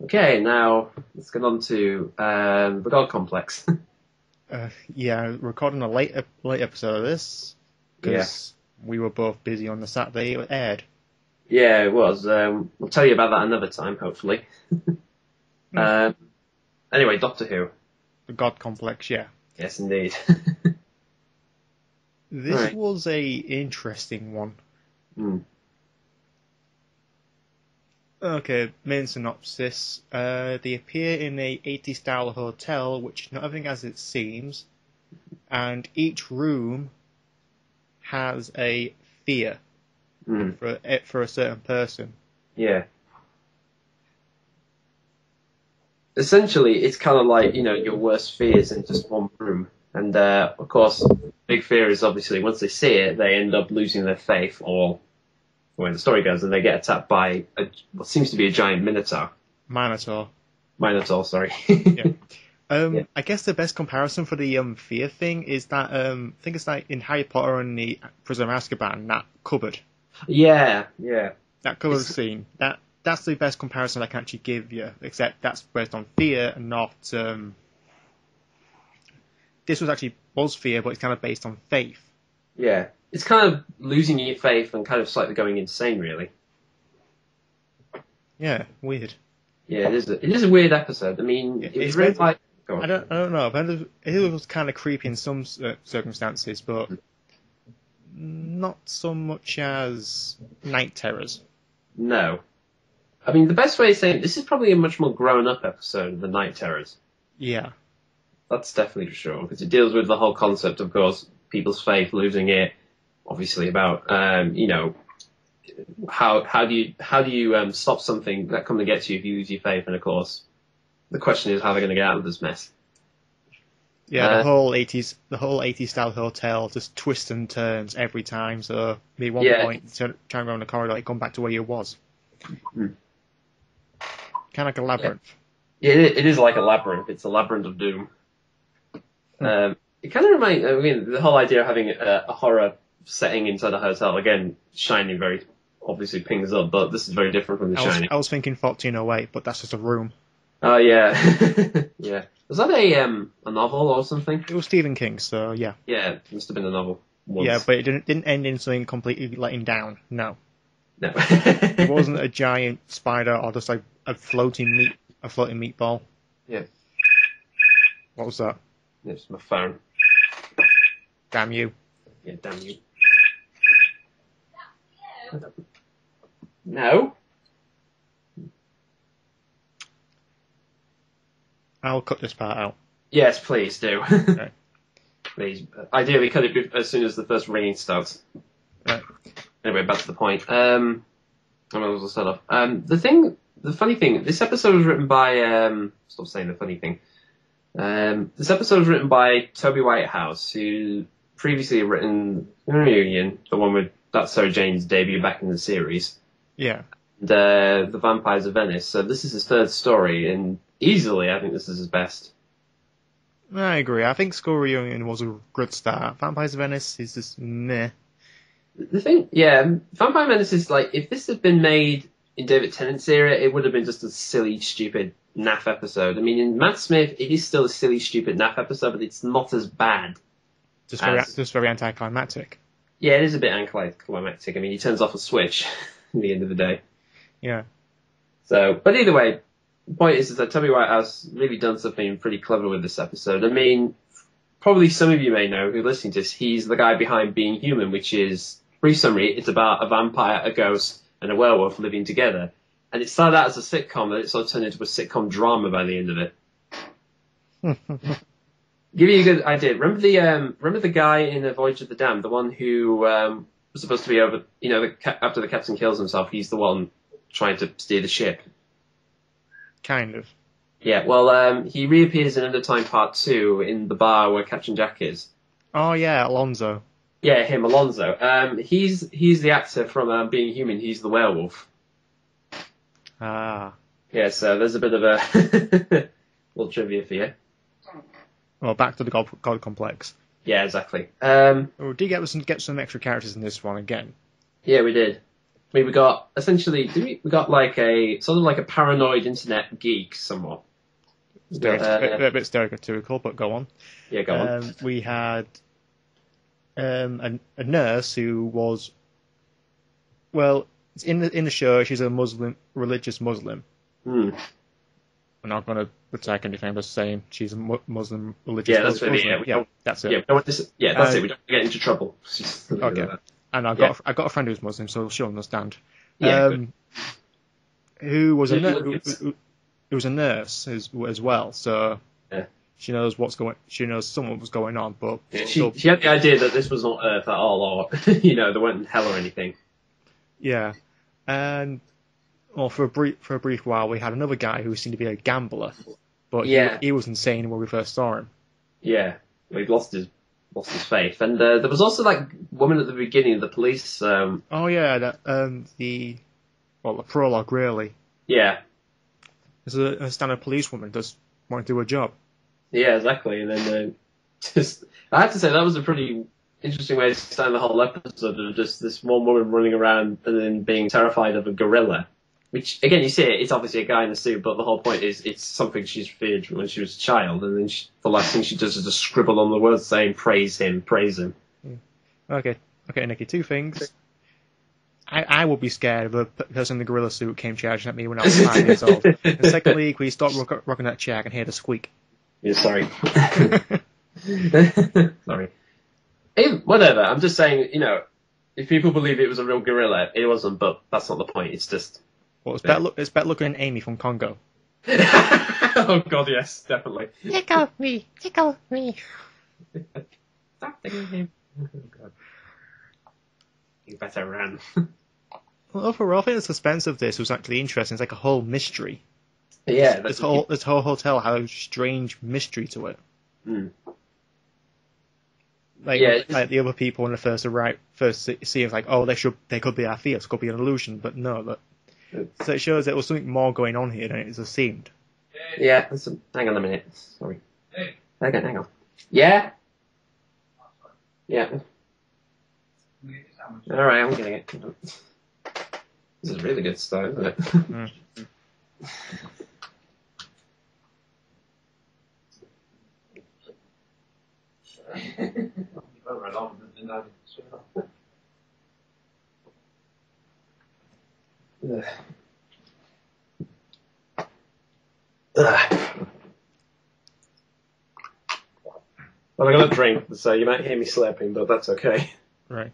Okay, now let's get on to the God Complex. Yeah, recording a late episode of this because we were both busy on the Saturday it aired. Yeah, it was. We'll tell you about that another time, hopefully. Anyway, Doctor Who. The God Complex, yeah. Yes, indeed. This was a interesting one. Okay, main synopsis. They appear in a 80s style hotel, which is not everything as it seems, and each room has a fear for a certain person. Yeah. Essentially, it's kind of like, your worst fears in just one room. And, of course, big fear is obviously once they see it, they end up losing their faith, or when the story goes, and they get attacked by what seems to be a giant minotaur. Minotaur, sorry. Yeah. I guess the best comparison for the fear thing is that I think it's like in Harry Potter and the Prisoner of Azkaban, that cupboard. Yeah. That cupboard scene. That's the best comparison I can actually give you, except that's based on fear and not. This was fear, but it's kind of based on faith. Yeah. It's kind of losing your faith and kind of slightly going insane, really. Yeah, weird. Yeah, it is a weird episode. I mean, it's really like... I don't know, but it was kind of creepy in some circumstances, but not so much as Night Terrors. No. I mean, the best way of saying it, this is probably a much more grown-up episode than Night Terrors. Yeah. That's definitely for sure, because it deals with the whole concept, of course, people's faith, losing it, obviously about, how do you stop something that comes to get you if you lose your faith, and of course, the question is how they're going to get out of this mess. Yeah, the whole 80s style hotel just twists and turns every time, so maybe one point, trying around the corridor, like, come back to where you was. Kind of like a labyrinth. Yeah, it is like a labyrinth. It's a labyrinth of doom. It kind of reminds, the whole idea of having a horror setting inside a hotel, again, Shining very obviously pings up, but this is very different from The Shining. I was thinking 1408, but that's just a room. Oh, yeah. Yeah. Was that a novel or something? It was Stephen King, so yeah. Yeah, it must have been a novel. Once. Yeah, but it didn't end in something completely letting down, no. No. It wasn't a giant spider or just like a floating meatball. Yeah. What was that? It's my phone. Damn you. Yeah, damn you. No. I'll cut this part out. Yes, please do. Okay. Please. Ideally, cut it as soon as the first ringing starts. Right. Anyway, back to the point. I might as well start off. The funny thing, this episode was written by, stop saying the funny thing. This episode was written by Toby Whitehouse, who previously had written Reunion, the one with that's Sarah Jane's debut back in the series. Yeah. And, The Vampires of Venice. So this is his third story, and easily I think this is his best. I agree. I think School Reunion was a good start. Vampires of Venice is just meh. The thing, Vampire Menace is like, if this had been made in David Tennant's era, it would have been just a silly, stupid, naff episode. I mean, in Matt Smith, it is still a silly, stupid, naff episode, but it's not as bad. Just very anticlimactic. Yeah, it is a bit anticlimactic. I mean, he turns off a switch at the end of the day. Yeah. So, but either way, the point is that Toby Whitehouse really done something pretty clever with this episode. I mean, probably some of you may know who are listening to this, he's the guy behind Being Human, which is, brief summary, it's about a vampire, a ghost, and a werewolf living together. And it started out as a sitcom, and it sort of turned into a sitcom drama by the end of it. Give you a good idea. Remember the guy in The Voyage of the Damned, the one who was supposed to be over, after the captain kills himself, he's the one trying to steer the ship. Kind of. Yeah, well, he reappears in End of Time Part 2 in the bar where Captain Jack is. Oh yeah, Alonzo. Yeah, him, Alonzo. He's the actor from Being Human. He's the werewolf. Ah. Yeah, so there's a bit of a little trivia for you. Well, back to the God Complex. Yeah, exactly. We did get some extra characters in this one again. Yeah, we did. we got essentially, we got like a sort of like a paranoid internet geek, somewhat. A bit stereotypical, but go on. Yeah, go on. We had a nurse who was, well, in the show, she's a religious Muslim. Hmm. I'm not going to attack anything. I'm just saying she's a Muslim religious. Yeah, that's Muslim. that's it. Yeah, that's it. We don't get into trouble. Okay. And I got a friend who's Muslim, so she'll understand. Yeah. Who was a nurse as well, so yeah. she knows somewhat what's going on, but she had the idea that this was not Earth at all, or there weren't hell or anything. Yeah, and for a brief while we had another guy who seemed to be a gambler, but he was insane when we first saw him. Yeah, he'd lost his faith, and there was also like woman at the beginning of the police. The prologue really. Yeah. There's a standard policewoman does want to do her job. Yeah, exactly. And then I have to say that was a pretty interesting way to start the whole episode of just this one woman running around and then being terrified of a gorilla. Which, again, you see it's obviously a guy in a suit, but the whole point is it's something she's feared when she was a child, and then the last thing she does is just scribble on the words saying, praise him, praise him. Okay, Niki, two things. I would be scared if a person in the gorilla suit came charging at me when I was 5 years old. And secondly, can we stop rocking that chair? I can hear the squeak. Yeah, sorry. Sorry. Whatever, I'm just saying, if people believe it was a real gorilla, it wasn't, but that's not the point, it's just... Well, it's better looking than Amy from Congo. Oh god, yes, definitely. Tickle me. Stop tickling him. Oh god. You better run. Well, overall, I think the suspense of this was actually interesting. It's like a whole mystery. Yeah. This whole hotel had a strange mystery to it. Mm. Like the other people when they first see it, like, oh, they could be our fears, could be an illusion, but no. So it shows there was something more going on here than it just seemed. Yeah, hang on a minute. Sorry. Hang on. Yeah? Yeah. Alright, I'm getting it. This is really good stuff, isn't it? Mm. Well, I'm going to drink, so you might hear me slurping, but that's okay. Right.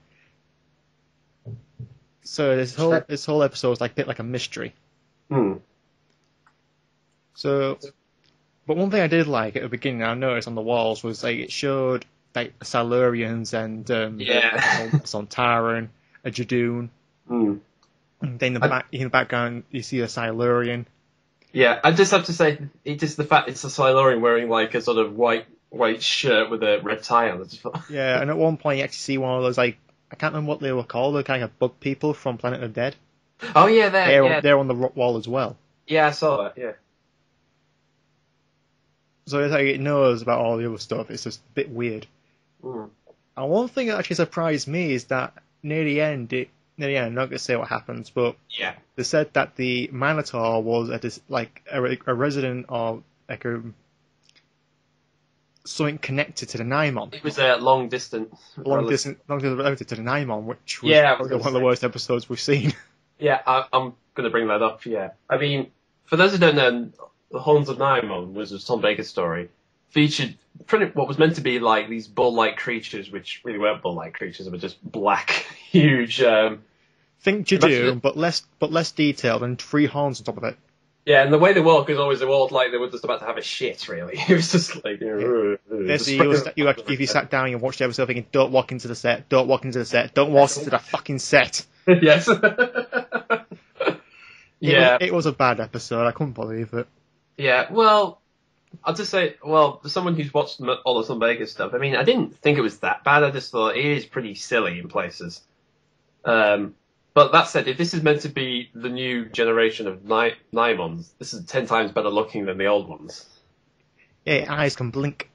So this whole episode is like a bit like a mystery. Hmm. So, but one thing I did like at the beginning, I noticed on the walls, was like it showed like Silurians and Sontaran, a Jadoon. Hmm. And then in the background you see a Silurian. Yeah, I just have to say, the fact it's a Silurian wearing like a sort of white shirt with a red tie on. Yeah, and at one point you actually see one of those, like, I can't remember what they were called, the kind of bug people from Planet of the Dead. Oh yeah, they're on the wall as well. Yeah, I saw that. Yeah. So it's like it knows about all the other stuff. It's just a bit weird. Mm. And one thing that actually surprised me is that near the end, I'm not going to say what happens, but yeah, they said that the Minotaur was a resident of something connected to the Naimon. It was a long distance relative to the Naimon, which was probably one of the worst episodes we've seen. Yeah, I'm going to bring that up. Yeah, I mean, for those who don't know, the Horns of Naimon was a Tom Baker story. Featured what was meant to be like these bull-like creatures, which really weren't bull-like creatures, but just black, huge. Think Jadoon, but less detailed and 3 horns on top of it. Yeah, and the way they walk is always they walk like they were just about to have a shit. Really, it was just like. If you sat down and watched the episode, thinking, "Don't walk into the set. Don't walk into the set. Don't walk into the fucking set." Yes. Yeah. It was a bad episode. I couldn't believe it. Yeah. Well, I'll just say, for someone who's watched all the Tom Baker stuff, I mean, I didn't think it was that bad. I just thought it is pretty silly in places. But that said, if this is meant to be the new generation of Naimons, this is 10 times better looking than the old ones. Yeah, eyes can blink.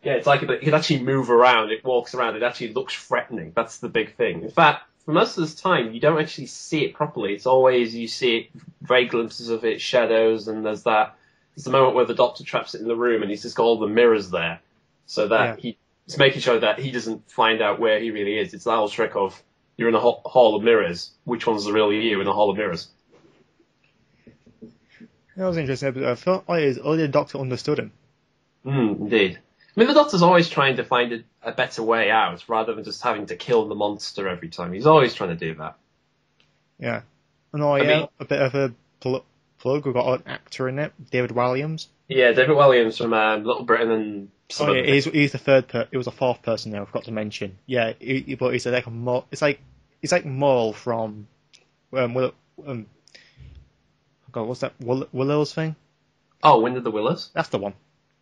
Yeah, it's like it can actually move around. It walks around. It actually looks threatening. That's the big thing. In fact, for most of the time, you don't actually see it properly. It's always, you see it, vague glimpses of it, shadows, and there's the moment where the Doctor traps it in the room and he's just got all the mirrors there. So that he's making sure that he doesn't find out where he really is. It's that whole trick of, you're in a hall of mirrors. Which one's the real you in a hall of mirrors? That was interesting. But I felt like only the Doctor understood him. Indeed. I mean, the Doctor's always trying to find a better way out, rather than just having to kill the monster every time. He's always trying to do that. Yeah. And I mean, a bit of a plug. We've got an actor in it, David Walliams. Yeah, David Williams from Little Britain and... he's the third. It was a fourth person there. I forgot to mention. Yeah, but he's like a Maul. It's like Maul from God, what's that? Willow's thing? Oh, Wind of the Willows? That's the one.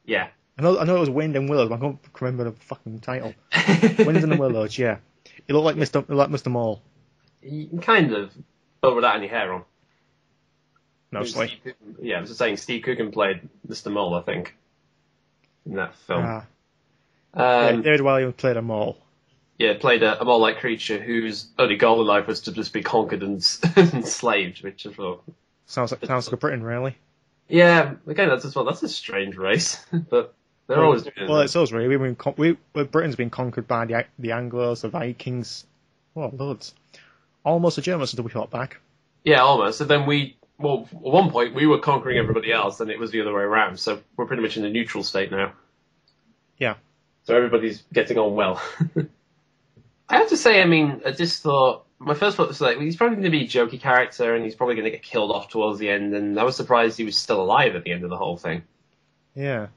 Yeah. I know it was Wind and Willows, but I can't remember the fucking title. Wind and the Willows, yeah. He looked like Mr. Maul. Kind of, but without any hair on. Mostly. I was just saying, Steve Coogan played Mr. Maul, I think, in that film. David Williams played a Maul. Yeah, played a Maul-like creature whose only goal in life was to just be conquered and enslaved, which I thought... Sounds like Britain, really. Yeah, again, that's a strange race, but they're always doing well, it's us, really. Britain's been conquered by the Anglos, the Vikings, loads. Almost the Germans until we fought back. Yeah, almost. And then at one point, we were conquering everybody else, and it was the other way around, so we're pretty much in a neutral state now. Yeah. So everybody's getting on well. I have to say, I mean, I just thought, my first thought was like, well, he's probably going to be a jokey character, and he's probably going to get killed off towards the end, and I was surprised he was still alive at the end of the whole thing. Yeah.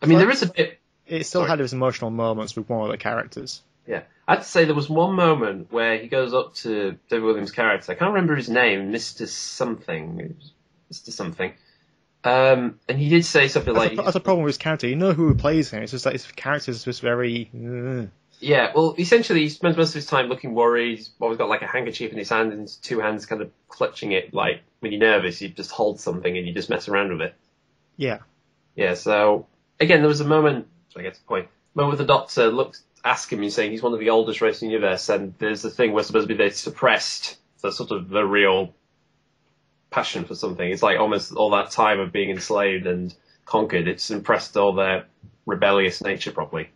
I mean, there is a bit... It still had its emotional moments with one of the characters. Yeah. I have to say, there was one moment where he goes up to David Williams' character, I can't remember his name, Mr. Something. And he did say something That's a problem with his character. You know who plays him, it's just like his character's just very... Yeah, well, essentially, he spends most of his time looking worried. He's always got like a handkerchief in his hand and his two hands kind of clutching it. Like, when you're nervous, you just hold something and you just mess around with it. Yeah. Yeah, so, again, there was a moment, so I get to the point, where the Doctor asked him, he's saying he's one of the oldest races in the universe, and there's the thing where supposed to be they suppressed the sort of the real passion for something. It's like almost all that time of being enslaved and conquered, it's impressed all their rebellious nature probably.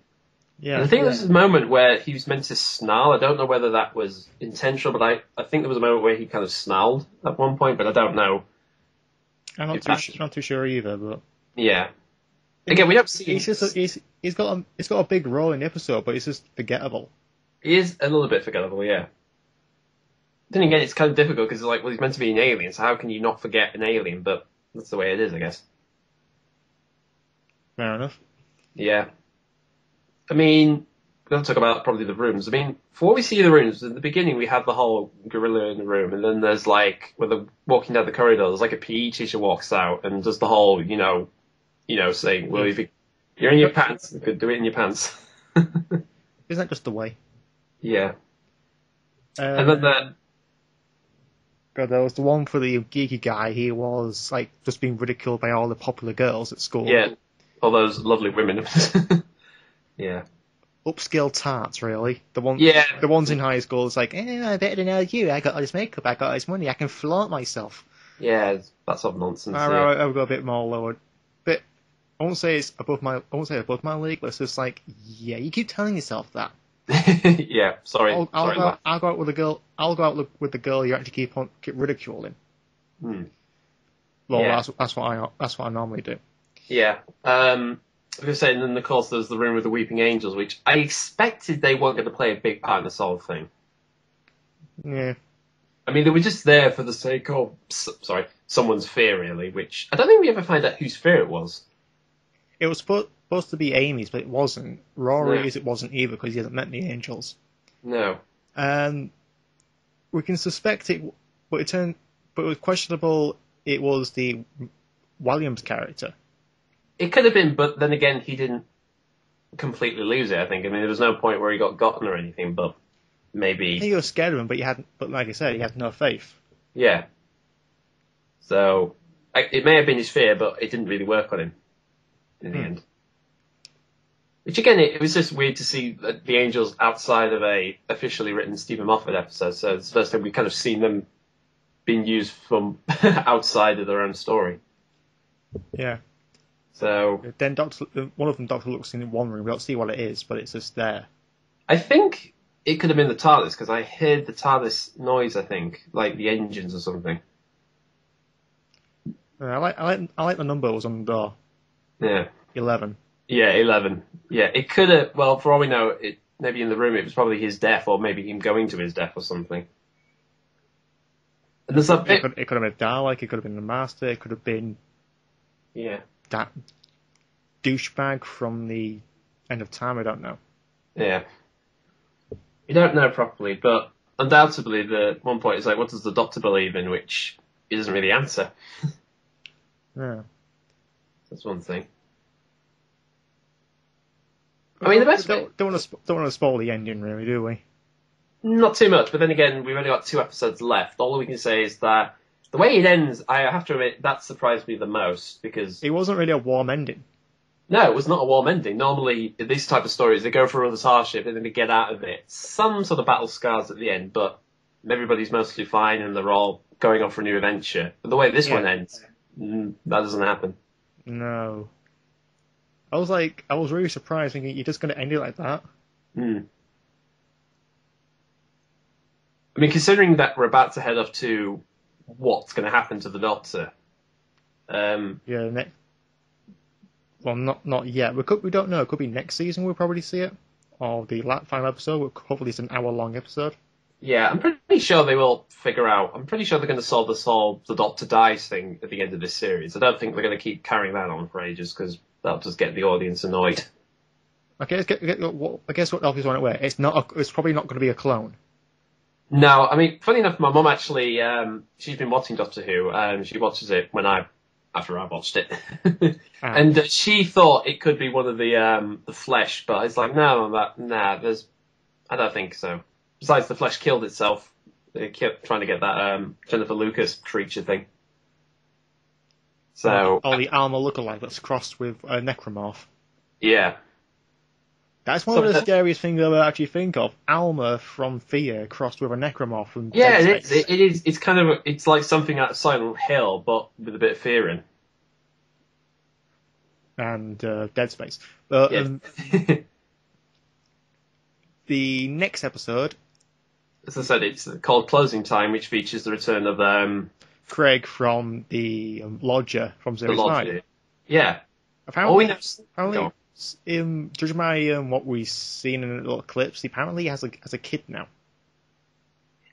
Yeah. And I think there was a moment where he was meant to snarl. I don't know whether that was intentional, but I think there was a moment where he kind of snarled at one point, but I don't know. I'm not too sure either, but... Yeah. Again, we don't see... He's got a big role in the episode, but it's just forgettable. He is a little bit forgettable, yeah. Then again, it's kind of difficult, because like, well, he's meant to be an alien, so how can you not forget an alien? But that's the way it is, I guess. Fair enough. Yeah. I mean, we'll talk about probably the rooms. I mean, for what we see in the rooms, in the beginning we have the whole gorilla in the room, and then there's like, when they're walking down the corridor, there's like a PE teacher walks out and does the whole, saying, well, if you're in your pants, you could do it in your pants. Isn't that just the way? Yeah. And then God, there was the one for the geeky guy, he was like just being ridiculed by all the popular girls at school. Yeah, all those lovely women. Yeah. Upscale tarts, really. The ones in high school, it's like, I better know you. I got all this makeup, I got all this money, I can flaunt myself. Yeah, that sort of nonsense. I've got a bit more lower. But I won't say above my league, but it's just like, yeah, you keep telling yourself that. Yeah, sorry. I'll go out with the girl. I'll go out with the girl you actually keep ridiculing. Well, yeah. that's what I normally do. Yeah. I was going to say, and then of course there's the room with the weeping angels, which I expected they weren't going to play a big part in this whole thing. Yeah. I mean, they were just there for the sake of, someone's fear, really, which I don't think we ever find out whose fear it was. It was supposed to be Amy's, but it wasn't. Rory's, it wasn't either, because he hasn't met the angels. No. We can suspect it, but it was questionable. It was the Williams character. It could have been, but then again, he didn't completely lose it, I think. I mean, there was no point where he got gotten or anything, but maybe... I think he was scared of him, but like I said, he had no faith. Yeah. So, it may have been his fear, but it didn't really work on him in the end. Which again, it was just weird to see the Angels outside of a officially written Stephen Moffat episode. So it's the first time we kind of seen them being used from outside of their own story. Yeah. So then one of them, Doctor looks in one room. We don't see what it is, but it's just there. I think it could have been the TARDIS because I heard the TARDIS noise. I think like the engines or something. I like the number was on the door. Yeah. 11. Yeah, 11. Yeah, it could have, well, for all we know, maybe in the room it was probably his death, or maybe him going to his death or something. And there's a bit... It could have been Dalek, it could have been the Master, it could have been... Yeah. That douchebag from the End of Time, I don't know. Yeah. You don't know properly, but undoubtedly the one point is like, what does the Doctor believe in, which he doesn't really answer. Yeah. That's one thing. I mean, the best way... Don't want to spoil the ending, really, do we? Not too much, but then again, we've only got 2 episodes left. All we can say is that the way it ends, I have to admit, that surprised me the most, because... It wasn't really a warm ending. No, it was not a warm ending. Normally, in these type of stories, they go through all this hardship and then they get out of it. Some sort of battle scars at the end, but everybody's mostly fine and they're all going on for a new adventure. But the way this one ends, that doesn't happen. No. I was really surprised thinking you're just going to end it like that. I mean, considering that we're about to head off to what's going to happen to the Doctor. Well, not yet. We don't know. It could be next season we'll probably see it. Or the final episode. Hopefully it's an hour-long episode. Yeah, I'm pretty sure they will figure out. I'm pretty sure they're going to solve the Doctor dies thing at the end of this series. I don't think they're going to keep carrying that on for ages, because that'll just get the audience annoyed. Okay, I guess what Elvis went away. It's probably not going to be a clone. No, I mean, funny enough, my mum actually, she's been watching Doctor Who, she watches it after I watched it. And she thought it could be one of the flesh, but it's like, I don't think so. Besides, the flesh killed itself. They kept trying to get that Jennifer Lucas creature thing. So, the Alma lookalike that's crossed with a necromorph. Yeah. That's one of the scariest things I've ever actually think of. Alma from Fear crossed with a necromorph from Yeah, it is. It's kind of, it's like something out of Silent Hill, but with a bit of fear in. And Dead Space. But the next episode... As I said, it's called Closing Time, which features the return of... Craig from the Lodger from Series 9. Yeah. Apparently, judging by what we've seen in little clips, he apparently has a kid now.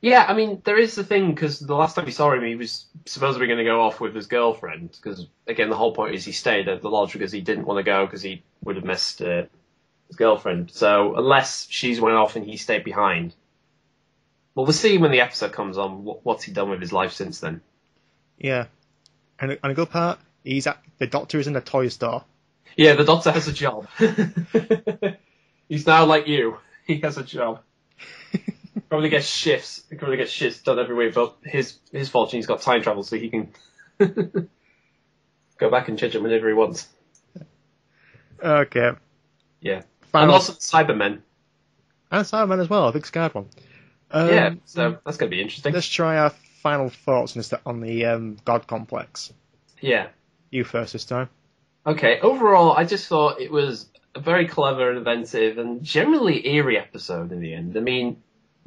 Yeah, I mean, there is the thing, because the last time we saw him, he was supposedly going to go off with his girlfriend, because, again, the whole point is he stayed at the lodge because he didn't want to go, because he would have missed his girlfriend. So, unless she's went off and he stayed behind. Well, we'll see when the episode comes on, what's he done with his life since then. Yeah. And a good part, the Doctor is in a toy store. Yeah, the Doctor has a job. He's now like you. He has a job. Probably gets shifts. He probably gets shifts done every week, but his fortune, he's got time travel, so he can go back and change it whenever he wants. Okay. Yeah. And also Cybermen. And Cybermen as well, a big scared one. Yeah, so that's going to be interesting. Let's try our final thoughts on the God Complex. Yeah. You first this time. Okay, overall, I just thought it was a very clever and inventive and generally eerie episode in the end. I mean,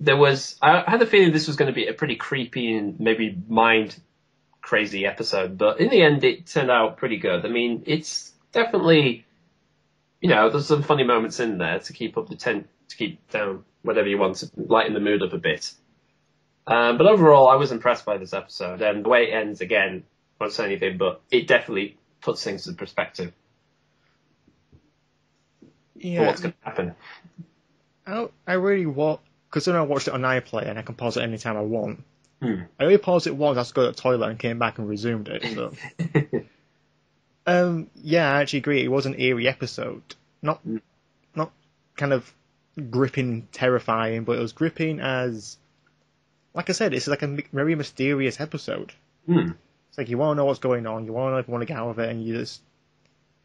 I had a feeling this was going to be a pretty creepy and maybe mind-crazy episode, but in the end, it turned out pretty good. I mean, it's definitely, there's some funny moments in there to keep down whatever you want to lighten the mood up a bit. But overall, I was impressed by this episode, and the way it ends, again, I won't say anything, but it definitely puts things into perspective. Yeah. For what's going to happen. I really want, because I watched it on iPlayer and I can pause it anytime I want. I only paused it once, I had to go to the toilet and came back and resumed it. So. Yeah, I actually agree. It was an eerie episode. Not kind of gripping, terrifying, but it was gripping as, like I said, it's like a very mysterious episode. It's like you want to know what's going on, you want to know if you want to get out of it, and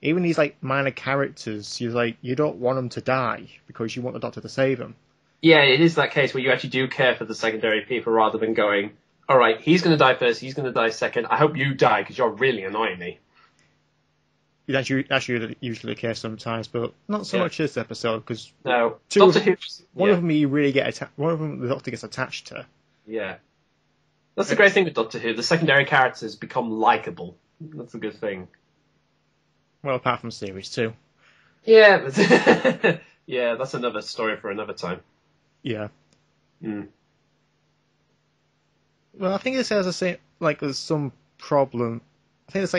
even these like minor characters, you don't want them to die because you want the Doctor to save them. Yeah, it is that case where you actually do care for the secondary people rather than going, all right, he's going to die first, he's going to die second. I hope you die because you're really annoying me. That's usually the case sometimes, but not so much this episode because no, one of them you really one of them the Doctor gets attached to. Yeah, that's the great thing with Doctor Who. The secondary characters become likable. That's a good thing. Well, apart from series 2. Yeah, but yeah, that's another story for another time. Yeah. Mm. Well, I think this has there's some problem. I think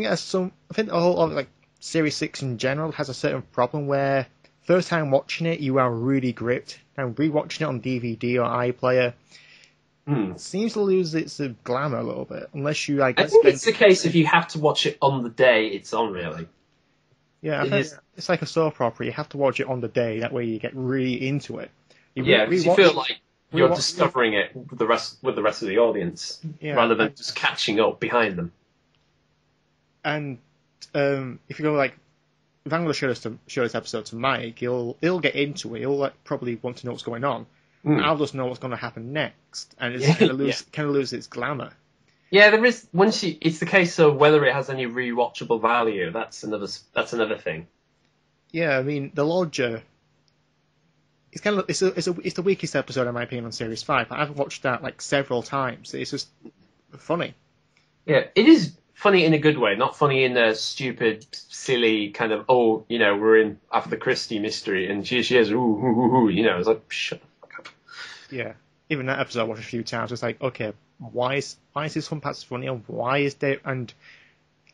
the whole of like Series 6 in general has a certain problem where first time watching it you are really gripped, and rewatching it on DVD or iPlayer seems to lose its glamour a little bit unless you like. I think it's the case if you have to watch it on the day it's on, really. Yeah, it's like a soap opera. You have to watch it on the day. That way you get really into it. Because you feel like you're discovering it with the rest of the audience, rather than just catching up behind them. And if you go like, if I'm going to show this episode to Mike, he'll get into it. He'll probably want to know what's going on. I'll just know what's going to happen next, and it's kind of lose its glamour. Yeah, there is. It's the case of whether it has any rewatchable value. That's another thing. Yeah, I mean the Lodger. It's kind of it's the weakest episode in my opinion on Series 5. I've watched that like several times. It's just funny. Yeah, it is funny in a good way, not funny in a stupid, silly kind of we're in after the Christie mystery and she is it's like shut the fuck up. Yeah, even that episode I watched a few times. It's like, okay, why is this some parts funny and why is David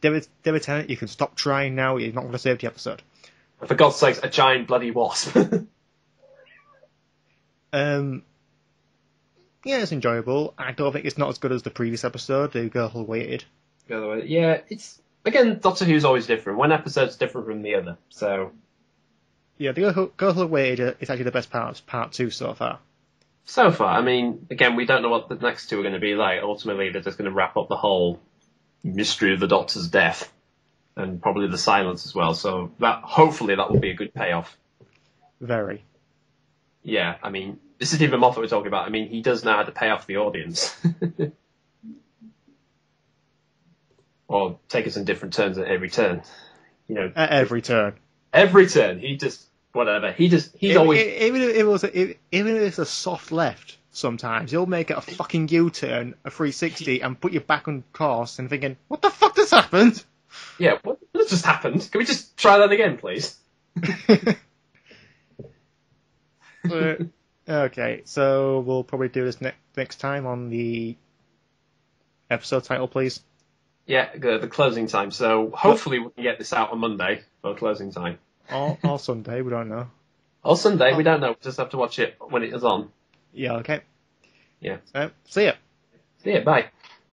Tennant? You can stop trying now. You're not going to save the episode. For God's sakes, a giant bloody wasp. Yeah, it's enjoyable. I don't think it's not as good as the previous episode, The Girl Who Waited. Yeah, it's again Doctor Who's always different. One episode's different from the other, so. Yeah, The Girl Who Waited is actually the best part of Part 2 so far. So far, I mean, again, we don't know what the next two are going to be like. Ultimately, they're just going to wrap up the whole mystery of the Doctor's death, and probably the silence as well. So hopefully that will be a good payoff. Very. Yeah, I mean, this is Stephen Moffat we're talking about. I mean, he does know how to pay off the audience. Or take us in different turns at every turn. At every turn. Every turn. He just, whatever. He's always... Even if it's a soft left, sometimes, he'll make it a fucking U-turn, a 360, and put you back on course and thinking, what the fuck just happened? Yeah, what just happened? Can we just try that again, please? Okay, so we'll probably do this next time on the episode title, please. Yeah, the closing time. So hopefully we can get this out on Monday for closing time. Or Sunday, we don't know. Or Sunday, we don't know. We just have to watch it when it is on. Yeah, okay. Yeah. So, see ya. See ya, bye.